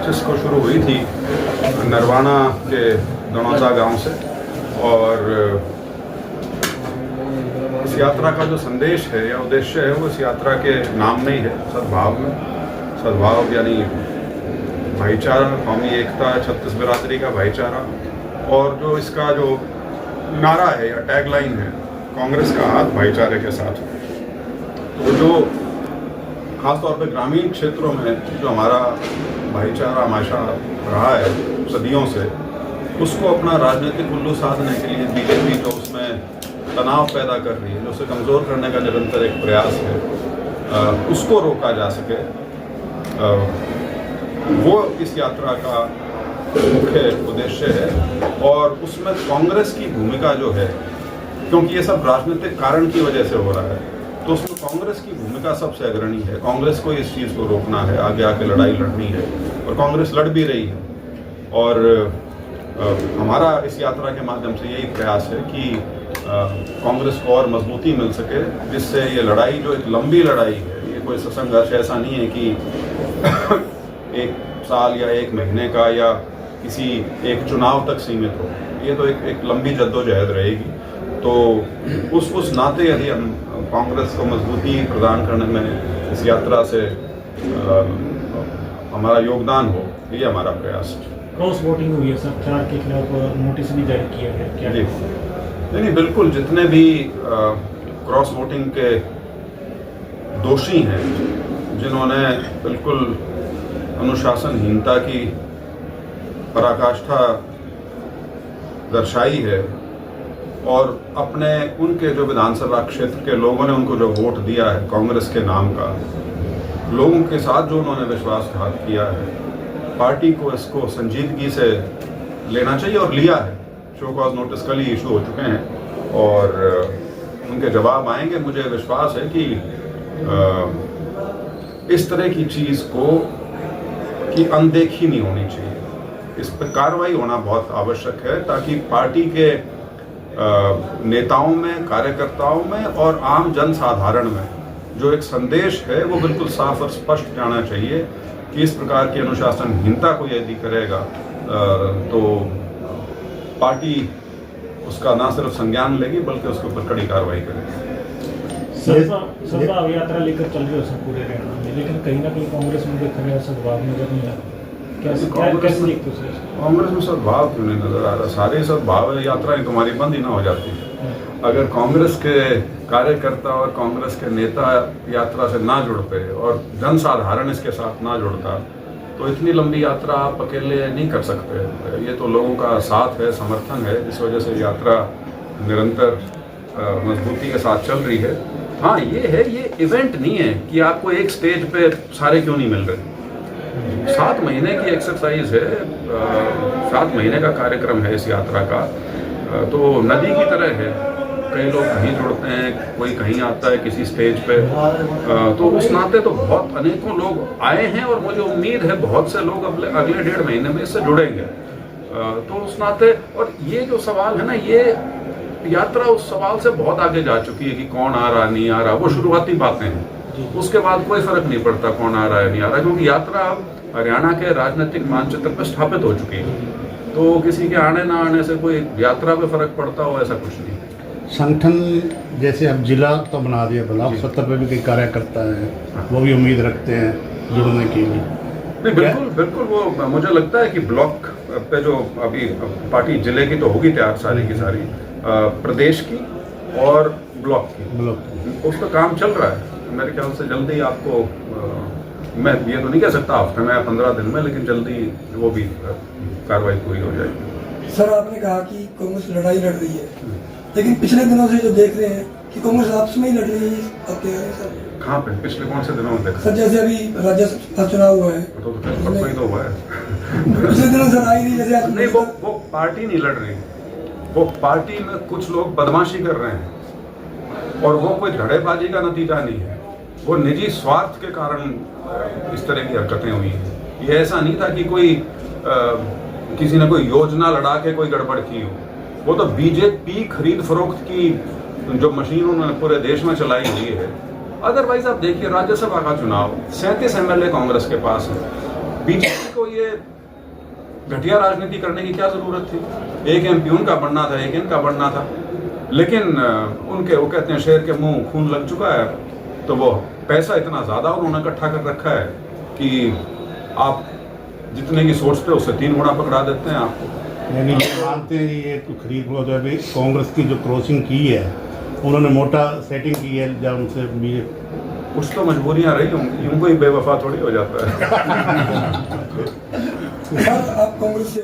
25 को शुरू हुई थी नरवाना के दनौजा गांव से, और इस यात्रा का जो संदेश है या उद्देश्य है वो इस यात्रा के नाम में ही है, सद्भाव में। सद्भाव यानी भाईचारा, कौमी एकता, छत्तीस बिरादरी का भाईचारा, और जो इसका जो नारा है या टैगलाइन है, कांग्रेस का हाथ भाईचारे के साथ। तो जो खासतौर पे ग्रामीण क्षेत्रों में जो हमारा भाईचारा हमेशा रहा है सदियों से, उसको अपना राजनीतिक उल्लू साधने के लिए बीजेपी जो उसमें तनाव पैदा कर रही है, जो उसे कमज़ोर करने का निरंतर एक प्रयास है, उसको रोका जा सके, वो इस यात्रा का मुख्य उद्देश्य है। और उसमें कांग्रेस की भूमिका जो है, क्योंकि ये सब राजनीतिक कारण की वजह से हो रहा है, तो उसमें कांग्रेस की भूमिका सबसे अग्रणी है। कांग्रेस को इस चीज़ को रोकना है, आगे आके लड़ाई लड़नी है, और कांग्रेस लड़ भी रही है। और हमारा इस यात्रा के माध्यम से यही प्रयास है कि कांग्रेस को और मजबूती मिल सके, जिससे ये लड़ाई जो एक लंबी लड़ाई है, ये कोई संघर्ष ऐसा नहीं है कि एक साल या एक महीने का या किसी एक चुनाव तक सीमित हो। ये तो एक लंबी जद्दोजहद रहेगी। तो उस नाते यदि हम कांग्रेस को मजबूती प्रदान करने में इस यात्रा से हमारा योगदान हो, ये हमारा प्रयास है। क्रॉस वोटिंग हुई है, सरकार के खिलाफ नोटिस भी जारी किया है क्या? जी नहीं, बिल्कुल। जितने भी क्रॉस वोटिंग के दोषी हैं, जिन्होंने बिल्कुल अनुशासनहीनता की पराकाष्ठा दर्शाई है, और अपने उनके जो विधानसभा क्षेत्र के लोगों ने उनको जो वोट दिया है कांग्रेस के नाम का, लोगों के साथ जो उन्होंने विश्वासघात किया है, पार्टी को इसको संजीदगी से लेना चाहिए, और लिया है। शो कॉज नोटिस कल ही इशू हो चुके हैं और उनके जवाब आएंगे। मुझे विश्वास है कि इस तरह की चीज़ की अनदेखी नहीं होनी चाहिए, इस पर कार्रवाई होना बहुत आवश्यक है, ताकि पार्टी के नेताओं में, कार्यकर्ताओं में और आम जनसाधारण में जो एक संदेश है वो बिल्कुल साफ और स्पष्ट जाना चाहिए कि इस प्रकार की अनुशासनहीनता को यदि करेगा तो पार्टी उसका ना सिर्फ संज्ञान लेगी बल्कि उसके ऊपर कड़ी कार्रवाई करेगी। सद्भाव यात्रा लेकर चल रहे हो सब पूरे हरियाणा में, लेकिन कहीं ना कहीं कांग्रेस में देखा गया सद्भाव नजर नहीं आ रहा। कांग्रेस में सद्भाव क्यों नहीं नजर आ रहा? सारे सद्भाव यात्राएं तुम्हारी बंद ही ना हो जाती है। अगर कांग्रेस के कार्यकर्ता और कांग्रेस के नेता यात्रा से ना जुड़ पे और जनसाधारण इसके साथ ना जुड़ता, तो इतनी लंबी यात्रा आप अकेले नहीं कर सकते। ये तो लोगों का साथ है, समर्थन है, जिस वजह से यात्रा निरंतर मजबूती के साथ चल रही है। हाँ, ये इवेंट नहीं है कि आपको एक स्टेज पे सारे क्यों नहीं मिल रहे। 7 महीने की एक्सरसाइज है, 7 महीने का कार्यक्रम है इस यात्रा का। तो नदी की तरह है, कई लोग कहीं जुड़ते हैं, कोई कहीं आता है किसी स्टेज पे। तो उस नाते तो बहुत अनेकों लोग आए हैं, और मुझे उम्मीद है बहुत से लोग अगले 1.5 महीने में इससे जुड़ेंगे। तो उस नाते, और ये जो सवाल है ना, ये यात्रा उस सवाल से बहुत आगे जा चुकी है कि कौन आ रहा नहीं आ रहा, वो शुरुआती बातें हैं। उसके बाद कोई फर्क नहीं पड़ता कौन आ रहा है नहीं आ रहा, क्योंकि यात्रा हरियाणा के राजनीतिक मानचित्र पर स्थापित हो चुकी है। तो किसी के आने ना आने से कोई यात्रा पे फर्क पड़ता हो, ऐसा कुछ नहीं। संगठन जैसे अब जिला तो बना दिया, ब्लॉक स्तर पे भी कई कार्यकर्ता है, वो भी उम्मीद रखते हैं जुड़ने के लिए। नहीं, बिल्कुल वो मुझे लगता है कि ब्लॉक पे जो अभी पार्टी जिले की तो होगी तैयार सारी की सारी, प्रदेश की और ब्लॉक की, उस पर काम चल रहा है। मेरे ख्याल से जल्दी आपको, मैं ये तो नहीं कह सकता हफ्ते में या 15 दिन में, लेकिन जल्दी वो भी कार्रवाई पूरी हो जाएगी। सर, आपने कहा कि कांग्रेस लड़ाई लड़ रही है, लेकिन पिछले दिनों से जो देख रहे हैं कि कांग्रेस आपस में ही लड़ रही है, अब क्या है सर? कहाँ पे? पिछले कौन से दिनों में देखा? सर, जैसे अभी राज्यसभा चुनाव हुआ है, तो फिर तो हुआ है। पिछले दिनों सर आई नहीं, जैसे नहीं, वो पार्टी नहीं लड़ रही, वो पार्टी में कुछ लोग बदमाशी कर रहे हैं, और वो कोई धड़ेबाजी का नतीजा नहीं है, वो निजी स्वार्थ के कारण इस तरह की हरकतें हुई हैं। ये ऐसा नहीं था कि कोई किसी ने कोई योजना लड़ा के कोई गड़बड़ की हो। वो तो बीजेपी खरीद फरोख्त की जो मशीन उन्होंने पूरे देश में चलाई हुई है। अदरवाइज आप देखिए, राज्यसभा का चुनाव 37 MLA कांग्रेस के पास है। बीजेपी को ये घटिया राजनीति करने की क्या जरूरत थी? एक एमपी उनका बनना था, एक इनका बनना था, लेकिन उनके वो कहते हैं शेर के मुंह खून लग चुका है, तो वो पैसा इतना ज्यादा उन्होंने इकट्ठा कर रखा है कि आप जितने की सोचते हो उससे 3 गुना पकड़ा देते हैं आपको। यानी ये मानते हैं ये तो खरीद लो, जो अभी कांग्रेस की जो क्रॉसिंग की है उन्होंने मोटा सेटिंग की है, जब उनसे भी कुछ तो मजबूरियां रही होंगी, यूं कोई बेवफा थोड़ी हो जाता है। सर आप कांग्रेस से